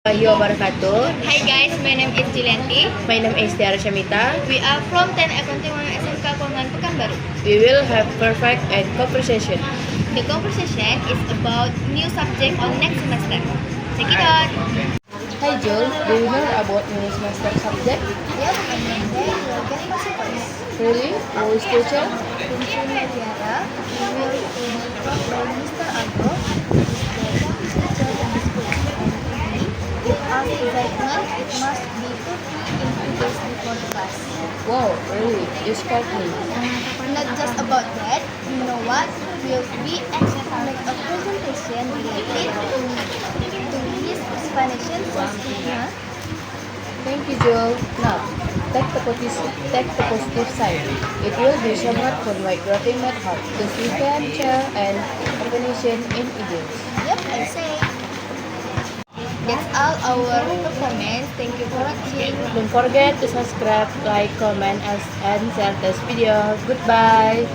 Wabarakatuh. Hi guys, my name is Julianti. My name is Tiara Shamita. We are from 10 Accounting SMK Kuangan Pekanbaru. We will have perfect and conversation. The conversation is about new subject on next semester. Check it out. Hi Jul, do you know about new semester subject? Yep, and then we are getting course. Really? Who is teacher? Kuncinya Tiara, we will be taught by Mr. Agro, who is the teacher in the school. And with our excitement, it must be 2 days before the class. Wow, really? You scared me. Not just about that, you know what? We'll be asked to make a presentation related to his explanation source. Thank you Jul. Now, take the positive side. It will be somewhat fun like graphing method to see capture and combination in idioms. Yep, I say. That's all our performance. Thank you for watching. Don't forget to subscribe, like, comment, and share this video. Goodbye.